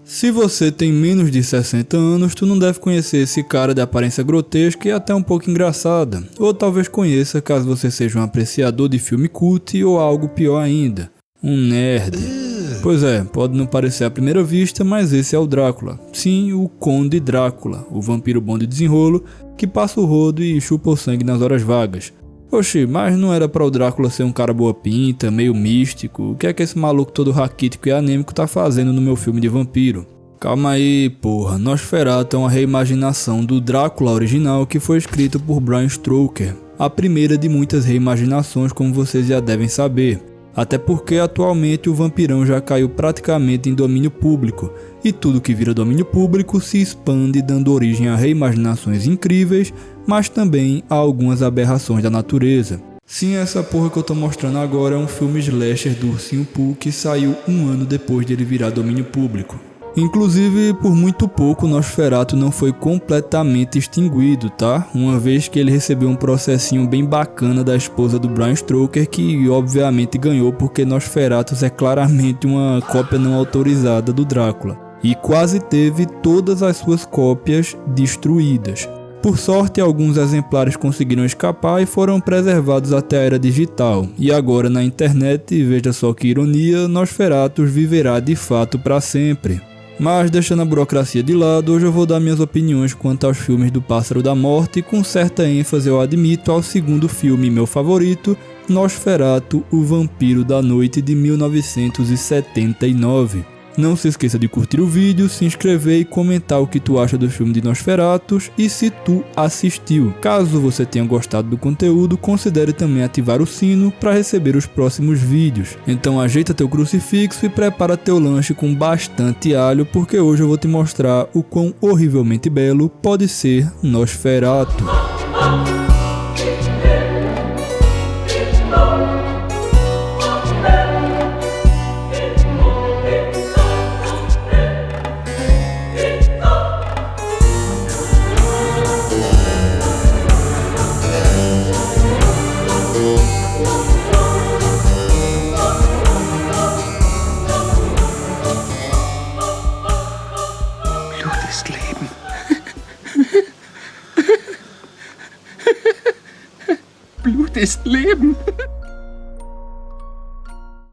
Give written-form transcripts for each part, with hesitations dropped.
Se você tem menos de 60 anos, tu não deve conhecer esse cara de aparência grotesca e até um pouco engraçada. Ou talvez conheça caso você seja um apreciador de filme cult ou algo pior ainda, um nerd. Pois é, pode não parecer à primeira vista, mas esse é o Drácula. Sim, o Conde Drácula, o vampiro bom de desenrolo, que passa o rodo e chupa o sangue nas horas vagas. Oxi, mas não era pra o Drácula ser um cara boa pinta, meio místico? O que é que esse maluco todo raquítico e anêmico tá fazendo no meu filme de vampiro? Calma aí, porra. Nosferatu é uma reimaginação do Drácula original que foi escrito por Bram Stoker. A primeira de muitas reimaginações, como vocês já devem saber. Até porque atualmente o vampirão já caiu praticamente em domínio público. E tudo que vira domínio público se expande, dando origem a reimaginações incríveis, mas também a algumas aberrações da natureza. Sim, essa porra que eu tô mostrando agora é um filme slasher do Ursinho Pooh que saiu um ano depois de ele virar domínio público. Inclusive, por muito pouco, Nosferatu não foi completamente extinguido, tá? Uma vez que ele recebeu um processinho bem bacana da esposa do Bram Stoker, que obviamente ganhou porque Nosferatu é claramente uma cópia não autorizada do Drácula. E quase teve todas as suas cópias destruídas. Por sorte, alguns exemplares conseguiram escapar e foram preservados até a era digital. E agora na internet, veja só que ironia, Nosferatu viverá de fato para sempre. Mas deixando a burocracia de lado, hoje eu vou dar minhas opiniões quanto aos filmes do Pássaro da Morte, com certa ênfase, eu admito, ao segundo filme meu favorito, Nosferatu, o Vampiro da Noite, de 1979. Não se esqueça de curtir o vídeo, se inscrever e comentar o que tu acha do filme de Nosferatu e se tu assistiu. Caso você tenha gostado do conteúdo, considere também ativar o sino para receber os próximos vídeos. Então ajeita teu crucifixo e prepara teu lanche com bastante alho, porque hoje eu vou te mostrar o quão horrivelmente belo pode ser Nosferatu. Blut ist Leben.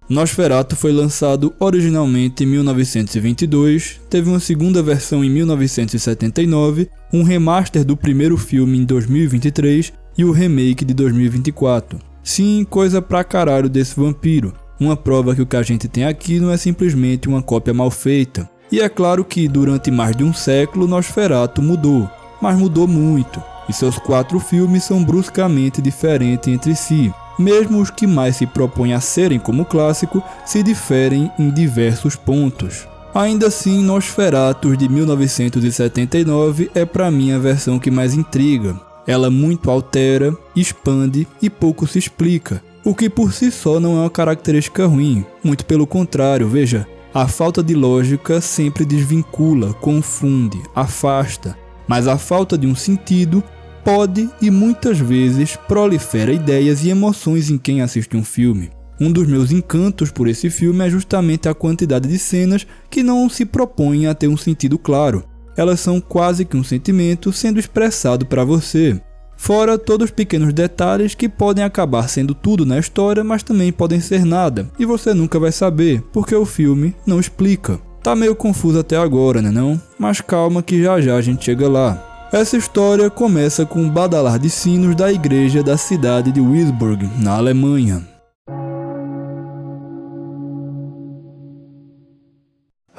Nosferatu foi lançado originalmente em 1922, teve uma segunda versão em 1979, um remaster do primeiro filme em 2023 e o remake de 2024. Sim, coisa pra caralho desse vampiro. Uma prova que o que a gente tem aqui não é simplesmente uma cópia mal feita. E é claro que durante mais de um século Nosferatu mudou, mas mudou muito. E seus 4 filmes são bruscamente diferentes entre si. Mesmo os que mais se propõem a serem como clássico, se diferem em diversos pontos. Ainda assim, Nosferatu de 1979 é pra mim a versão que mais intriga. Ela muito altera, expande e pouco se explica, o que por si só não é uma característica ruim, muito pelo contrário, veja, a falta de lógica sempre desvincula, confunde, afasta, mas a falta de um sentido pode e muitas vezes prolifera ideias e emoções em quem assiste um filme. Um dos meus encantos por esse filme é justamente a quantidade de cenas que não se propõem a ter um sentido claro. Elas são quase que um sentimento sendo expressado para você. Fora todos os pequenos detalhes que podem acabar sendo tudo na história, mas também podem ser nada, e você nunca vai saber, porque o filme não explica. Tá meio confuso até agora, né não? Mas calma que já já a gente chega lá. Essa história começa com o badalar de sinos da igreja da cidade de Wisburg, na Alemanha.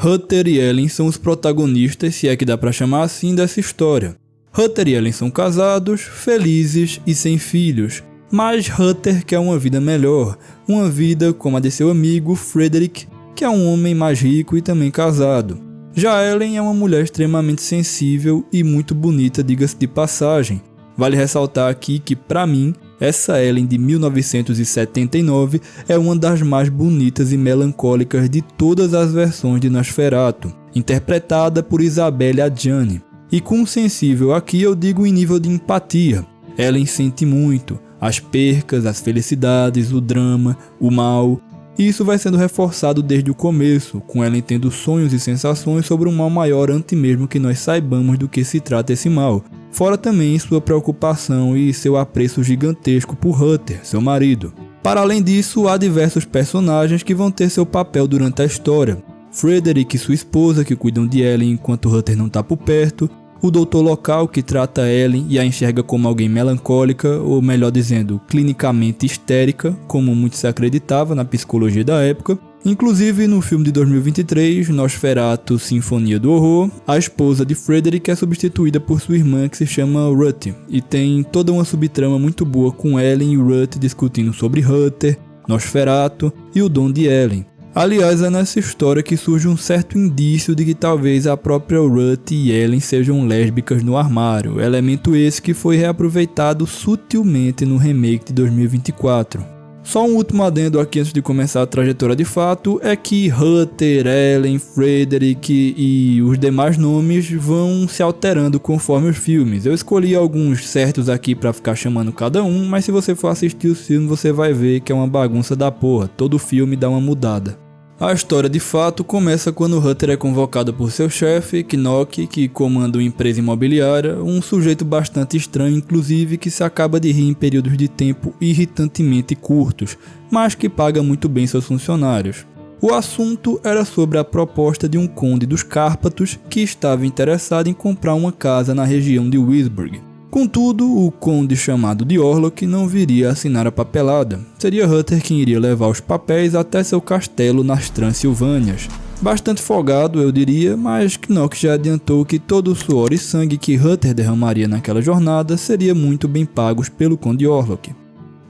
Hutter e Ellen são os protagonistas, se é que dá pra chamar assim, dessa história. Hutter e Ellen são casados, felizes e sem filhos, mas Hutter quer uma vida melhor, uma vida como a de seu amigo Frederick, que é um homem mais rico e também casado. Já Ellen é uma mulher extremamente sensível e muito bonita, diga-se de passagem. Vale ressaltar aqui que, pra mim, essa Ellen de 1979 é uma das mais bonitas e melancólicas de todas as versões de Nosferatu, interpretada por Isabelle Adjani. E com sensível aqui eu digo em nível de empatia. Ellen sente muito, as percas, as felicidades, o drama, o mal. E isso vai sendo reforçado desde o começo, com Ellen tendo sonhos e sensações sobre um mal maior antes mesmo que nós saibamos do que se trata esse mal. Fora também sua preocupação e seu apreço gigantesco por Hutter, seu marido. Para além disso, há diversos personagens que vão ter seu papel durante a história. Frederick e sua esposa, que cuidam de Ellen enquanto Hutter não está por perto. O doutor local, que trata Ellen e a enxerga como alguém melancólica, ou melhor dizendo, clinicamente histérica, como muito se acreditava na psicologia da época. Inclusive, no filme de 2023, Nosferatu, Sinfonia do Horror, a esposa de Frederick é substituída por sua irmã, que se chama Ruth, e tem toda uma subtrama muito boa com Ellen e Ruth discutindo sobre Hutter, Nosferatu e o dom de Ellen. Aliás, é nessa história que surge um certo indício de que talvez a própria Ruth e Ellen sejam lésbicas no armário, elemento esse que foi reaproveitado sutilmente no remake de 2024. Só um último adendo aqui antes de começar a trajetória de fato, é que Hutter, Ellen, Frederick e os demais nomes vão se alterando conforme os filmes. Eu escolhi alguns certos aqui pra ficar chamando cada um, mas se você for assistir os filmes você vai ver que é uma bagunça da porra, todo filme dá uma mudada. A história de fato começa quando Hutter é convocado por seu chefe, Knock, que comanda uma empresa imobiliária, um sujeito bastante estranho inclusive que se acaba de rir em períodos de tempo irritantemente curtos, mas que paga muito bem seus funcionários. O assunto era sobre a proposta de um conde dos Cárpatos que estava interessado em comprar uma casa na região de Wisburg. Contudo, o conde chamado de Orlok não viria a assinar a papelada. Seria Hutter quem iria levar os papéis até seu castelo nas Transilvânias. Bastante folgado, eu diria, mas Knock já adiantou que todo o suor e sangue que Hutter derramaria naquela jornada seria muito bem pagos pelo conde Orlok.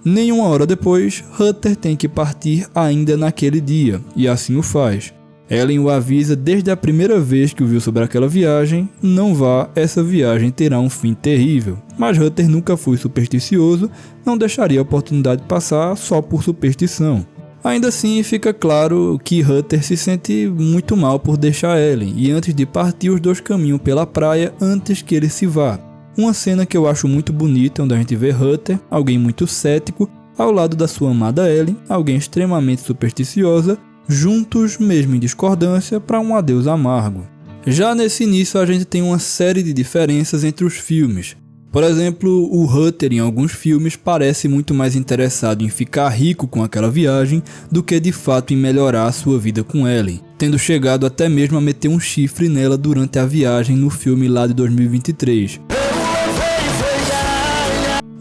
Nem uma hora depois, Hutter tem que partir ainda naquele dia, e assim o faz. Ellen o avisa desde a primeira vez que o viu sobre aquela viagem, não vá, essa viagem terá um fim terrível. Mas Hutter nunca foi supersticioso, não deixaria a oportunidade passar só por superstição. Ainda assim, fica claro que Hutter se sente muito mal por deixar Ellen, e antes de partir os dois caminham pela praia antes que ele se vá. Uma cena que eu acho muito bonita, onde a gente vê Hutter, alguém muito cético, ao lado da sua amada Ellen, alguém extremamente supersticiosa, juntos, mesmo em discordância, para um adeus amargo. Já nesse início a gente tem uma série de diferenças entre os filmes. Por exemplo, o Hutter em alguns filmes parece muito mais interessado em ficar rico com aquela viagem do que de fato em melhorar a sua vida com Ellen, tendo chegado até mesmo a meter um chifre nela durante a viagem no filme lá de 2023.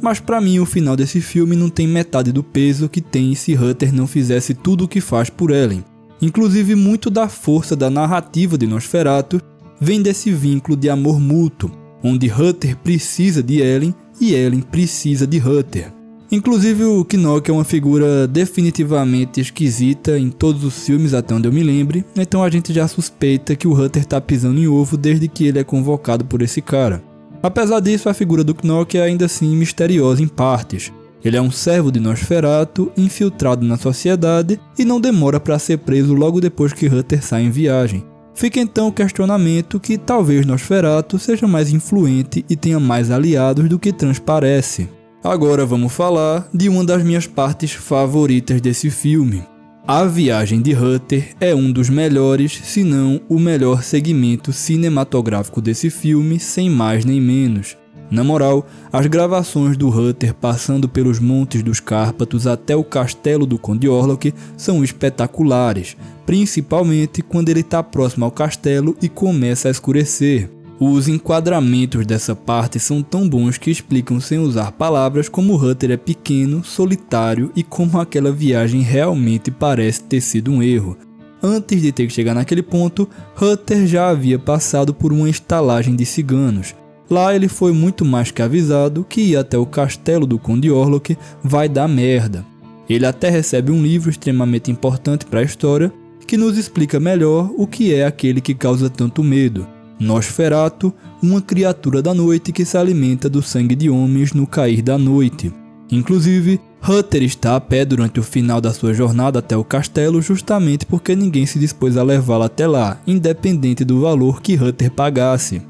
Mas pra mim o final desse filme não tem metade do peso que tem se Hutter não fizesse tudo o que faz por Ellen. Inclusive muito da força da narrativa de Nosferatu vem desse vínculo de amor mútuo, onde Hutter precisa de Ellen e Ellen precisa de Hutter. Inclusive o Knock é uma figura definitivamente esquisita em todos os filmes até onde eu me lembre, então a gente já suspeita que o Hutter tá pisando em ovo desde que ele é convocado por esse cara. Apesar disso, a figura do Knock é ainda assim misteriosa em partes. Ele é um servo de Nosferatu, infiltrado na sociedade e não demora para ser preso logo depois que Hutter sai em viagem. Fica então o questionamento que talvez Nosferatu seja mais influente e tenha mais aliados do que transparece. Agora vamos falar de uma das minhas partes favoritas desse filme. A viagem de Hutter é um dos melhores, se não o melhor segmento cinematográfico desse filme, sem mais nem menos. Na moral, as gravações do Hutter passando pelos montes dos Cárpatos até o castelo do Conde Orlok são espetaculares, principalmente quando ele está próximo ao castelo e começa a escurecer. Os enquadramentos dessa parte são tão bons que explicam sem usar palavras como Hutter é pequeno, solitário e como aquela viagem realmente parece ter sido um erro. Antes de ter que chegar naquele ponto, Hutter já havia passado por uma estalagem de ciganos. Lá ele foi muito mais que avisado que ir até o castelo do Conde Orlok vai dar merda. Ele até recebe um livro extremamente importante para a história que nos explica melhor o que é aquele que causa tanto medo. Nosferatu, uma criatura da noite que se alimenta do sangue de homens no cair da noite. Inclusive, Hutter está a pé durante o final da sua jornada até o castelo justamente porque ninguém se dispôs a levá-lo até lá, independente do valor que Hutter pagasse.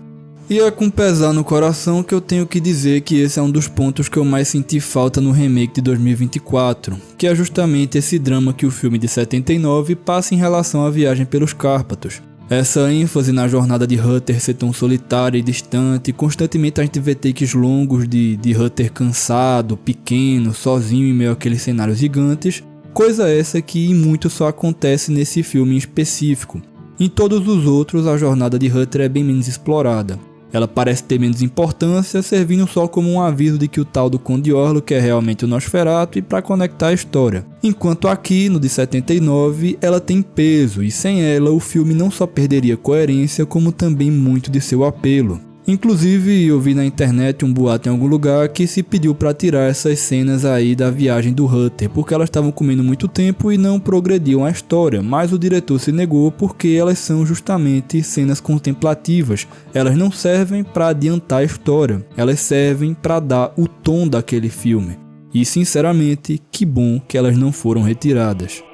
E é com pesar no coração que eu tenho que dizer que esse é um dos pontos que eu mais senti falta no remake de 2024, que é justamente esse drama que o filme de 79 passa em relação à viagem pelos Cárpatos. Essa ênfase na jornada de Ruther ser tão solitária e distante, constantemente a gente vê takes longos de Ruther cansado, pequeno, sozinho em meio àqueles cenários gigantes, coisa essa que em muito só acontece nesse filme em específico. Em todos os outros, a jornada de Ruther é bem menos explorada. Ela parece ter menos importância, servindo só como um aviso de que o tal do Conde Orlok é realmente o Nosferatu e para conectar a história. Enquanto aqui, no de 79, ela tem peso e sem ela o filme não só perderia coerência, como também muito de seu apelo. Inclusive, eu vi na internet um boato em algum lugar que se pediu para tirar essas cenas aí da viagem do Ruther, porque elas estavam comendo muito tempo e não progrediam a história, mas o diretor se negou porque elas são justamente cenas contemplativas. Elas não servem para adiantar a história, elas servem para dar o tom daquele filme. E sinceramente, que bom que elas não foram retiradas.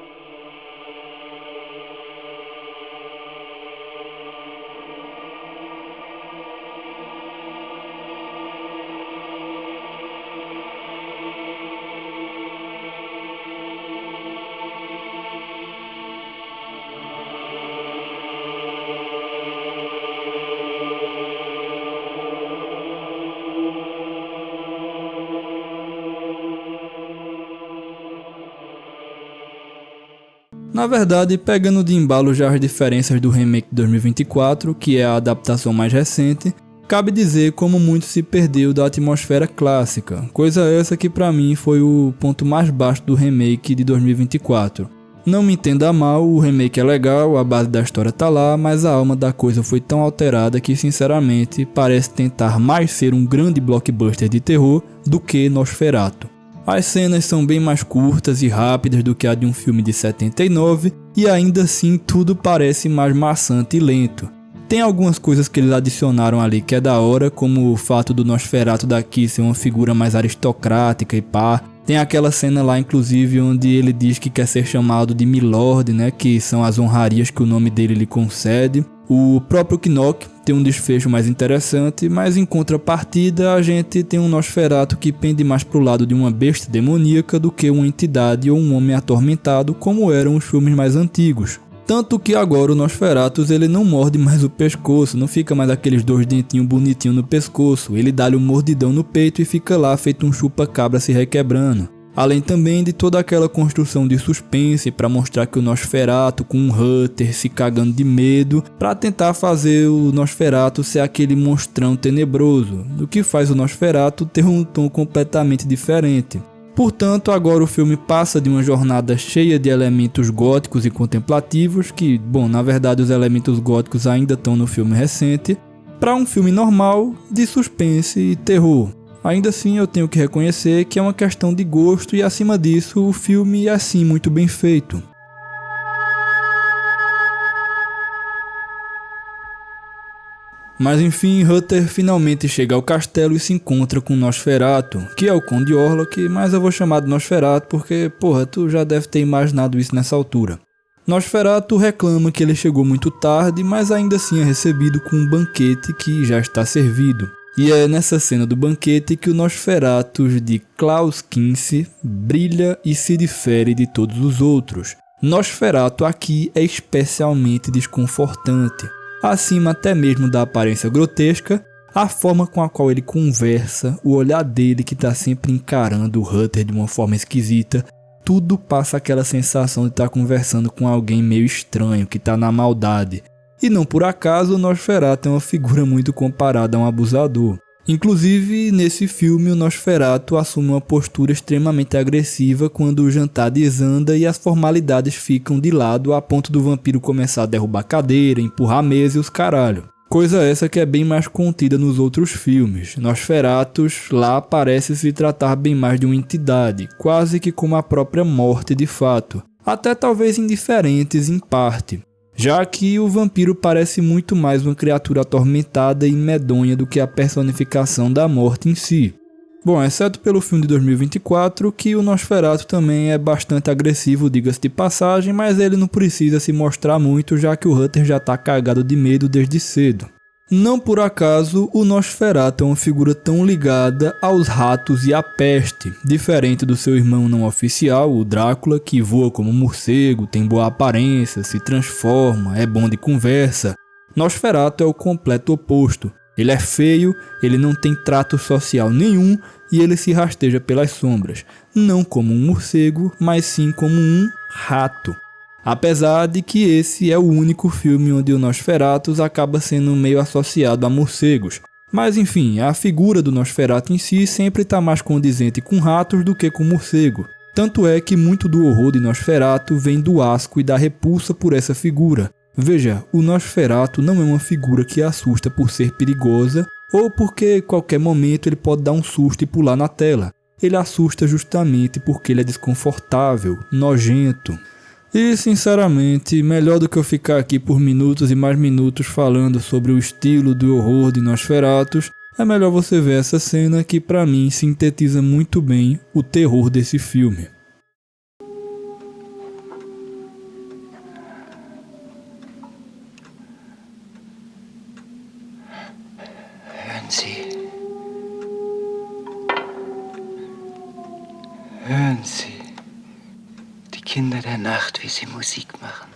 Na verdade, pegando de embalo já as diferenças do remake de 2024, que é a adaptação mais recente, cabe dizer como muito se perdeu da atmosfera clássica, coisa essa que pra mim foi o ponto mais baixo do remake de 2024. Não me entenda mal, o remake é legal, a base da história tá lá, mas a alma da coisa foi tão alterada que sinceramente parece tentar mais ser um grande blockbuster de terror do que Nosferatu. As cenas são bem mais curtas e rápidas do que a de um filme de 79 e ainda assim tudo parece mais maçante e lento. Tem algumas coisas que eles adicionaram ali que é da hora, como o fato do Nosferatu daqui ser uma figura mais aristocrática e pá. Tem aquela cena lá inclusive onde ele diz que quer ser chamado de Milord, né, que são as honrarias que o nome dele lhe concede. O próprio Knock tem um desfecho mais interessante, mas em contrapartida a gente tem um Nosferatu que pende mais pro lado de uma besta demoníaca do que uma entidade ou um homem atormentado como eram os filmes mais antigos. Tanto que agora o Nosferatu ele não morde mais o pescoço, não fica mais aqueles dois dentinhos bonitinhos no pescoço, ele dá-lhe um mordidão no peito e fica lá feito um chupa-cabra se requebrando. Além também de toda aquela construção de suspense para mostrar que o Nosferatu com um Ruther se cagando de medo, para tentar fazer o Nosferatu ser aquele monstrão tenebroso, do que faz o Nosferatu ter um tom completamente diferente. Portanto, agora o filme passa de uma jornada cheia de elementos góticos e contemplativos, que, bom, na verdade os elementos góticos ainda estão no filme recente, para um filme normal de suspense e terror. Ainda assim eu tenho que reconhecer que é uma questão de gosto e acima disso o filme é sim muito bem feito. Mas enfim, Ruther finalmente chega ao castelo e se encontra com Nosferatu, que é o Conde Orlok, mas eu vou chamar de Nosferatu porque, porra, tu já deve ter imaginado isso nessa altura. Nosferatu reclama que ele chegou muito tarde, mas ainda assim é recebido com um banquete que já está servido. E é nessa cena do banquete que o Nosferatu de Klaus Kinski brilha e se difere de todos os outros. Nosferatu aqui é especialmente desconfortante. Acima até mesmo da aparência grotesca, a forma com a qual ele conversa, o olhar dele que está sempre encarando o Ruther de uma forma esquisita, tudo passa aquela sensação de estar conversando com alguém meio estranho, que está na maldade. E não por acaso o Nosferatu é uma figura muito comparada a um abusador. Inclusive, nesse filme, o Nosferatu assume uma postura extremamente agressiva quando o jantar desanda e as formalidades ficam de lado a ponto do vampiro começar a derrubar cadeira, empurrar a mesa e os caralho. Coisa essa que é bem mais contida nos outros filmes. Nosferatu lá parece se tratar bem mais de uma entidade, quase que como a própria morte de fato. Até talvez indiferentes em parte. Já que o vampiro parece muito mais uma criatura atormentada e medonha do que a personificação da morte em si. Bom, exceto pelo filme de 2024, que o Nosferatu também é bastante agressivo, diga-se de passagem, mas ele não precisa se mostrar muito, já que o Ruther já tá cagado de medo desde cedo. Não por acaso, o Nosferatu é uma figura tão ligada aos ratos e à peste, diferente do seu irmão não oficial, o Drácula, que voa como morcego, tem boa aparência, se transforma, é bom de conversa. Nosferatu é o completo oposto. Ele é feio, ele não tem trato social nenhum e ele se rasteja pelas sombras, não como um morcego, mas sim como um rato. Apesar de que esse é o único filme onde o Nosferatu acaba sendo meio associado a morcegos. Mas enfim, a figura do Nosferatu em si sempre está mais condizente com ratos do que com morcego. Tanto é que muito do horror de Nosferatu vem do asco e da repulsa por essa figura. Veja, o Nosferatu não é uma figura que assusta por ser perigosa ou porque qualquer momento ele pode dar um susto e pular na tela. Ele assusta justamente porque ele é desconfortável, nojento. E, sinceramente, melhor do que eu ficar aqui por minutos e mais minutos falando sobre o estilo do horror de Nosferatu, é melhor você ver essa cena que, pra mim, sintetiza muito bem o terror desse filme. Hören Sie. Hören Sie. Die Kinder der Nacht, wie sie Musik machen.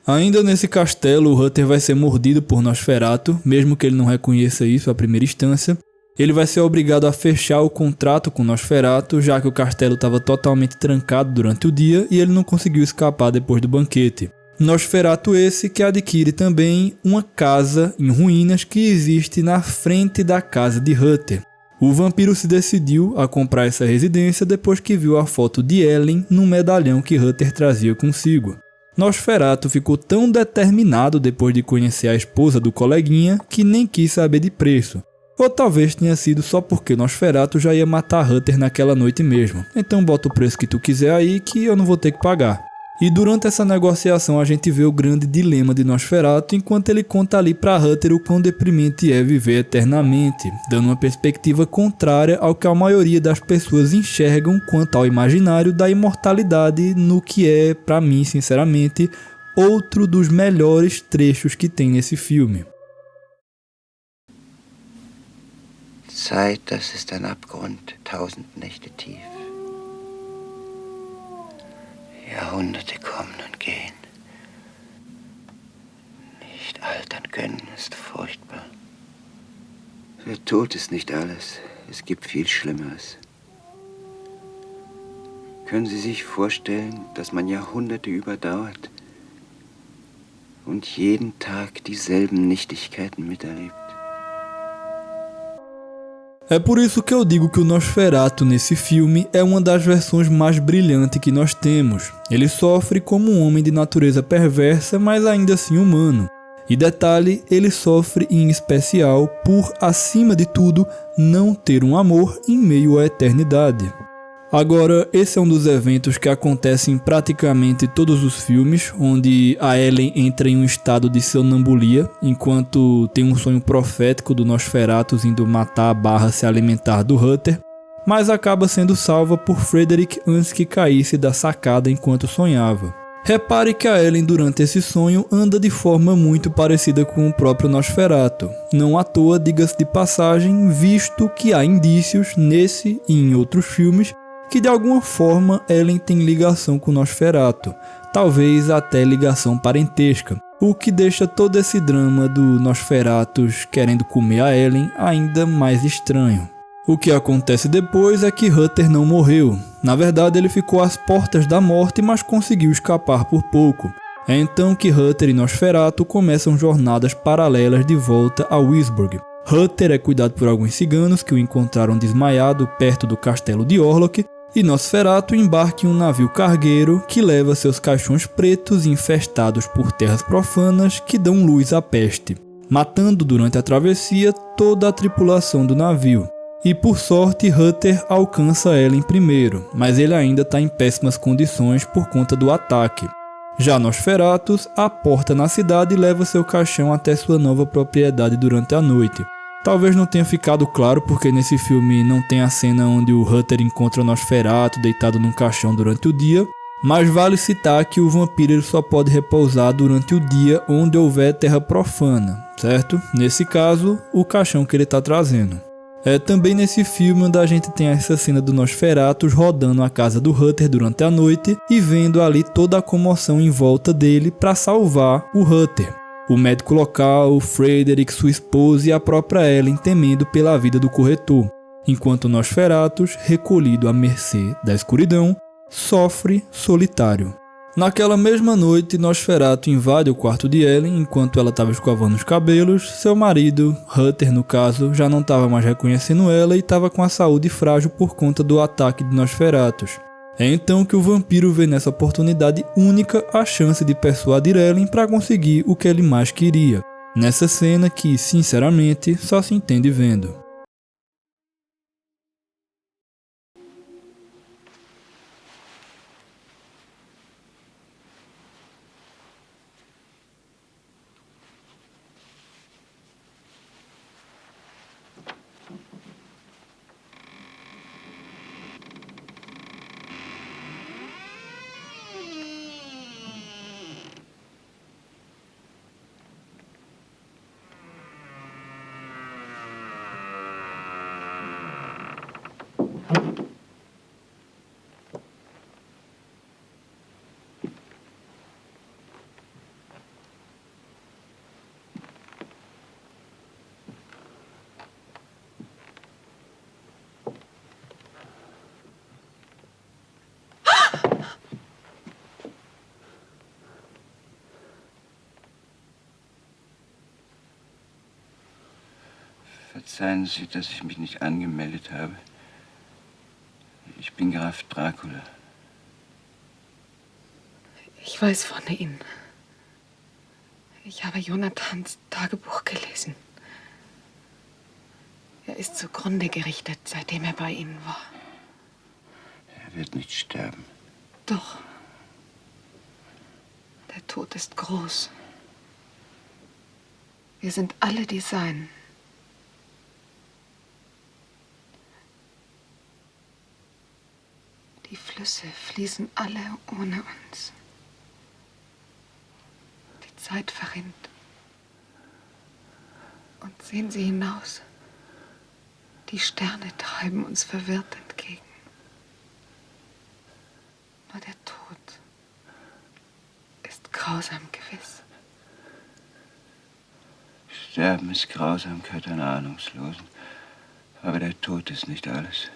Ainda nesse castelo, o Hutter vai ser mordido por Nosferatu, mesmo que ele não reconheça isso à primeira instância. Ele vai ser obrigado a fechar o contrato com Nosferatu, já que o castelo estava totalmente trancado durante o dia e ele não conseguiu escapar depois do banquete. Nosferatu esse que adquire também uma casa em ruínas que existe na frente da casa de Hutter. O vampiro se decidiu a comprar essa residência depois que viu a foto de Ellen no medalhão que Hutter trazia consigo. Nosferatu ficou tão determinado depois de conhecer a esposa do coleguinha que nem quis saber de preço. Ou talvez tenha sido só porque Nosferatu já ia matar Hutter naquela noite mesmo. Então bota o preço que tu quiser aí que eu não vou ter que pagar. E durante essa negociação a gente vê o grande dilema de Nosferatu enquanto ele conta ali pra Hutter o quão deprimente é viver eternamente, dando uma perspectiva contrária ao que a maioria das pessoas enxergam quanto ao imaginário da imortalidade no que é, pra mim, sinceramente, outro dos melhores trechos que tem nesse filme. Zeit, das ist ein Abgrund, 1000 Nächte tief. Jahrhunderte kommen und gehen. Nicht altern können ist furchtbar. Der Tod ist nicht alles. Es gibt viel Schlimmeres. Können Sie sich vorstellen, dass man Jahrhunderte überdauert und jeden Tag dieselben Nichtigkeiten miterlebt? É por isso que eu digo que o Nosferatu nesse filme é uma das versões mais brilhantes que nós temos. Ele sofre como um homem de natureza perversa, mas ainda assim humano. E detalhe, ele sofre em especial por, acima de tudo, não ter um amor em meio à eternidade. Agora, esse é um dos eventos que acontecem em praticamente todos os filmes, onde a Ellen entra em um estado de sonambulia, enquanto tem um sonho profético do Nosferatu indo matar / se alimentar do Hutter, mas acaba sendo salva por Frederick antes que caísse da sacada enquanto sonhava. Repare que a Ellen durante esse sonho anda de forma muito parecida com o próprio Nosferatu. Não à toa, diga-se de passagem, visto que há indícios nesse e em outros filmes que de alguma forma Ellen tem ligação com Nosferatu, talvez até ligação parentesca, o que deixa todo esse drama do Nosferatu querendo comer a Ellen ainda mais estranho. O que acontece depois é que Hutter não morreu. Na verdade, ele ficou às portas da morte, mas conseguiu escapar por pouco. É então que Hutter e Nosferatu começam jornadas paralelas de volta a Wisborg. Hutter é cuidado por alguns ciganos que o encontraram desmaiado perto do castelo de Orlok, e Nosferatu embarca em um navio cargueiro que leva seus caixões pretos infestados por terras profanas que dão luz à peste, matando durante a travessia toda a tripulação do navio. E por sorte, Hutter alcança Ellen primeiro, mas ele ainda está em péssimas condições por conta do ataque. Já Nosferatu aporta na cidade e leva seu caixão até sua nova propriedade durante a noite. Talvez não tenha ficado claro porque nesse filme não tem a cena onde o Hutter encontra Nosferatu deitado num caixão durante o dia, Mas vale citar que o vampiro ele só pode repousar durante o dia onde houver terra profana, certo? Nesse caso, o caixão que ele está trazendo. É também nesse filme onde a gente tem essa cena do Nosferatu rodando a casa do Hutter durante a noite e vendo ali toda a comoção em volta dele para salvar o Hutter. O médico local, o Frederick, sua esposa e a própria Ellen temendo pela vida do corretor, enquanto Nosferatu, recolhido à mercê da escuridão, sofre solitário. Naquela mesma noite, Nosferatu invade o quarto de Ellen enquanto ela estava escovando os cabelos. Seu marido, Hutter no caso, já não estava mais reconhecendo ela e estava com a saúde frágil por conta do ataque de Nosferatu. É então que o vampiro vê nessa oportunidade única a chance de persuadir Ellen para conseguir o que ele mais queria. Nessa cena que, sinceramente, só se entende vendo. Verzeihen Sie, dass ich mich nicht angemeldet habe. Ich bin Graf Dracula. Ich weiß von Ihnen. Ich habe Jonathans Tagebuch gelesen. Er ist zugrunde gerichtet, seitdem er bei Ihnen war. Er wird nicht sterben. Doch. Der Tod ist groß. Wir sind alle die Seinen. Die Flüsse fließen alle ohne uns. Die Zeit verrinnt. Und sehen Sie hinaus. Die Sterne treiben uns verwirrt entgegen. Nur der Tod ist grausam gewiss. Sterben ist Grausamkeit einer Ahnungslosen. Aber der Tod ist nicht alles.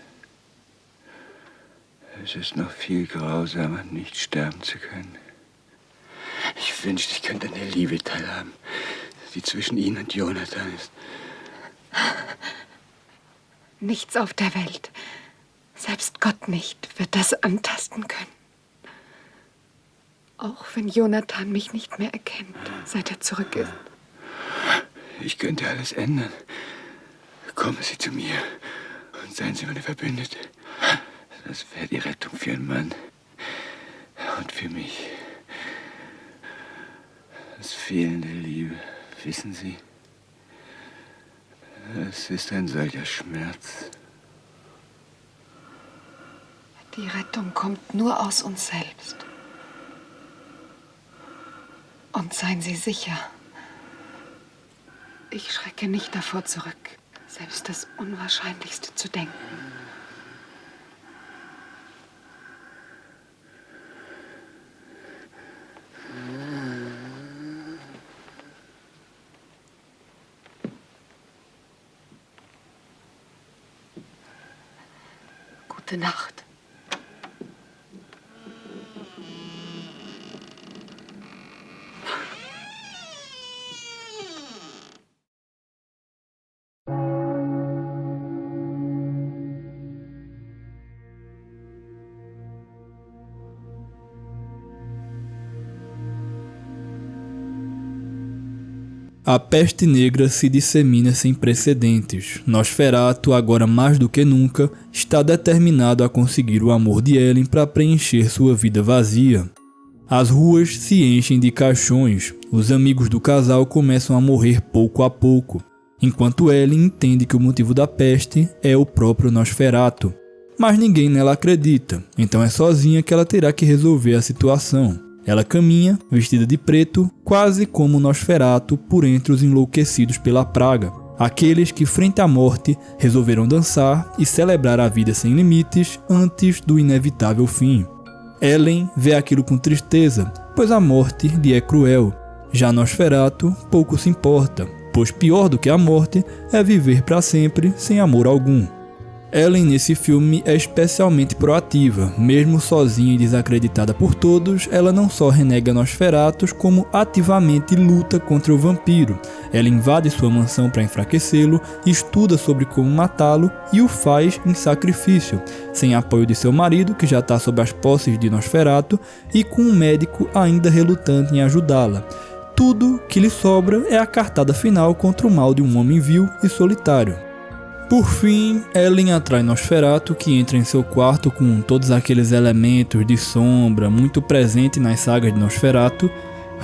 Es ist noch viel grausamer, nicht sterben zu können. Ich wünschte, ich könnte an der Liebe teilhaben, die zwischen Ihnen und Jonathan ist. Nichts auf der Welt, selbst Gott nicht, wird das antasten können. Auch wenn Jonathan mich nicht mehr erkennt, seit er zurück ist. Ich könnte alles ändern. Kommen Sie zu mir und seien Sie meine Verbündete. Das wäre die Rettung für einen Mann und für mich. Das Fehlen der Liebe, wissen Sie, es ist ein solcher Schmerz. Die Rettung kommt nur aus uns selbst. Und seien Sie sicher, ich schrecke nicht davor zurück, selbst das Unwahrscheinlichste zu denken. Gute Nacht. A peste negra se dissemina sem precedentes. Nosferatu, agora mais do que nunca, está determinado a conseguir o amor de Ellen para preencher sua vida vazia. As ruas se enchem de caixões, os amigos do casal começam a morrer pouco a pouco, enquanto Ellen entende que o motivo da peste é o próprio Nosferatu. mas ninguém nela acredita, então é sozinha que ela terá que resolver a situação. Ela caminha, vestida de preto, quase como Nosferatu por entre os enlouquecidos pela praga, aqueles que frente à morte resolveram dançar e celebrar a vida sem limites antes do inevitável fim. Ellen vê aquilo com tristeza, pois a morte lhe é cruel. Já Nosferatu pouco se importa, pois pior do que a morte é viver para sempre sem amor algum. Ellen nesse filme é especialmente proativa, mesmo sozinha e desacreditada por todos, ela não só renega Nosferatus, como ativamente luta contra o vampiro. Ela invade sua mansão para enfraquecê-lo, estuda sobre como matá-lo e o faz em sacrifício, sem apoio de seu marido, que já está sob as posses de Nosferatu, e com um médico ainda relutante em ajudá-la. Tudo que lhe sobra é a cartada final contra o mal de um homem vil e solitário. Por fim, Ellen atrai Nosferatu, que entra em seu quarto com todos aqueles elementos de sombra muito presente nas sagas de Nosferatu.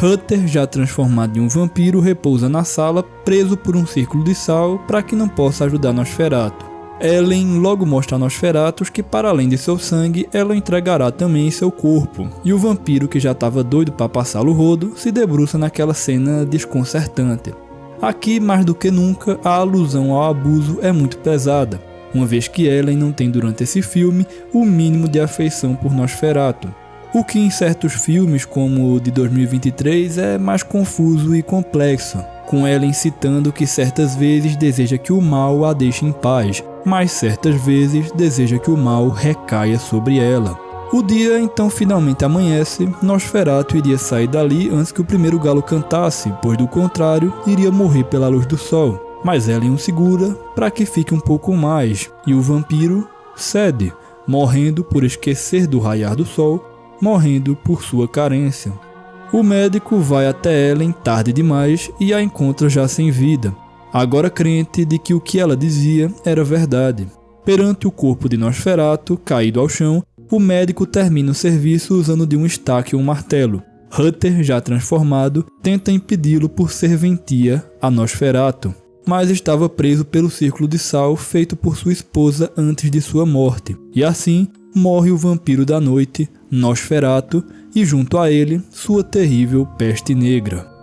Hutter, já transformado em um vampiro, repousa na sala, preso por um círculo de sal para que não possa ajudar Nosferatu. Ellen logo mostra a Nosferatus que, para além de seu sangue, ela entregará também seu corpo, e o vampiro, que já estava doido para passá-lo rodo, se debruça naquela cena desconcertante. Aqui, mais do que nunca, a alusão ao abuso é muito pesada, uma vez que Ellen não tem durante esse filme o mínimo de afeição por Nosferatu, o que em certos filmes, como o de 2023, é mais confuso e complexo, com Ellen citando que certas vezes deseja que o mal a deixe em paz, mas certas vezes deseja que o mal recaia sobre ela. O dia então finalmente amanhece. Nosferatu iria sair dali antes que o primeiro galo cantasse, pois do contrário iria morrer pela luz do sol. Mas Ellen o segura para que fique um pouco mais, e o vampiro cede, morrendo por esquecer do raiar do sol, morrendo por sua carência. O médico vai até Ellen tarde demais e a encontra já sem vida, agora crente de que o que ela dizia era verdade. Perante o corpo de Nosferatu caído ao chão, o médico termina o serviço usando de um estaque e um martelo. Hutter, já transformado, tenta impedi-lo por serventia a Nosferatu, mas estava preso pelo círculo de sal feito por sua esposa antes de sua morte, e assim morre o vampiro da noite, Nosferatu, e junto a ele, sua terrível peste negra.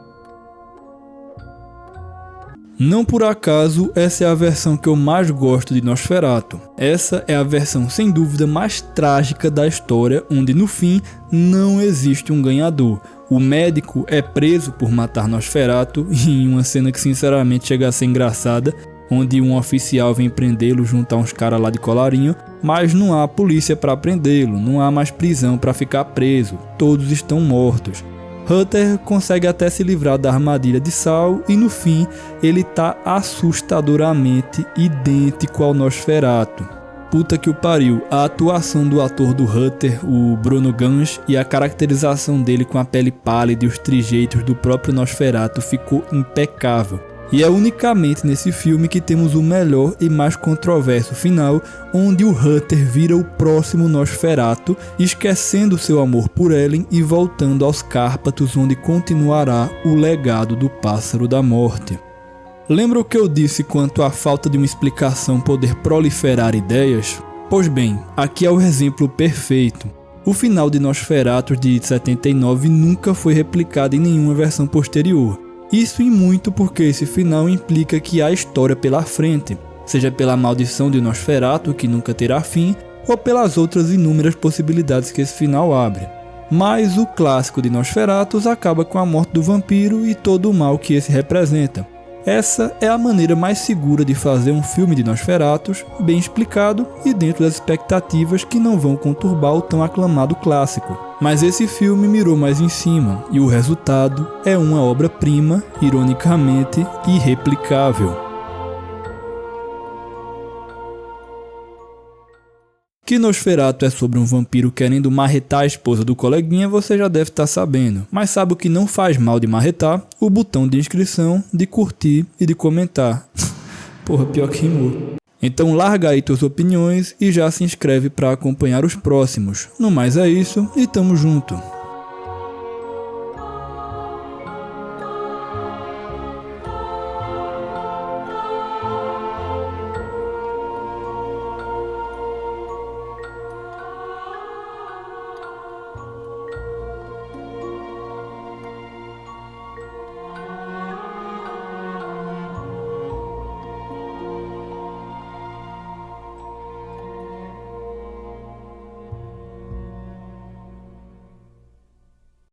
Não por acaso, essa é a versão que eu mais gosto de Nosferatu. Essa é a versão sem dúvida mais trágica da história, onde no fim não existe um ganhador. O médico é preso por matar Nosferatu em uma cena que sinceramente chega a ser engraçada, onde um oficial vem prendê-lo junto a uns caras lá de colarinho, mas não há polícia para prendê-lo, não há mais prisão para ficar preso, todos estão mortos. Hutter consegue até se livrar da armadilha de sal e no fim ele tá assustadoramente idêntico ao Nosferatu. Puta que o pariu, a atuação do ator do Hutter, o Bruno Gans, e a caracterização dele com a pele pálida e os trejeitos do próprio Nosferatu ficou impecável. E é unicamente nesse filme que temos o melhor e mais controverso final, onde o Hutter vira o próximo Nosferatu, esquecendo seu amor por Ellen e voltando aos Cárpatos, onde continuará o legado do Pássaro da Morte. Lembra o que eu disse quanto à falta de uma explicação poder proliferar ideias? Pois bem, aqui é o exemplo perfeito. O final de Nosferatu de 79 nunca foi replicado em nenhuma versão posterior. Isso em muito porque esse final implica que há história pela frente, seja pela maldição de Nosferatu, que nunca terá fim, ou pelas outras inúmeras possibilidades que esse final abre. Mas o clássico de Nosferatu acaba com a morte do vampiro e todo o mal que esse representa. Essa é a maneira mais segura de fazer um filme de Nosferatu, bem explicado e dentro das expectativas que não vão conturbar o tão aclamado clássico. Mas esse filme mirou mais em cima, e o resultado é uma obra-prima, ironicamente, irreplicável. Que Nosferatu é sobre um vampiro querendo marretar a esposa do coleguinha, você já deve estar sabendo. Mas sabe o que não faz mal de marretar? O botão de inscrição, de curtir e de comentar. Porra, pior que rimou. Então larga aí tuas opiniões e já se inscreve para acompanhar os próximos. No mais é isso e tamo junto.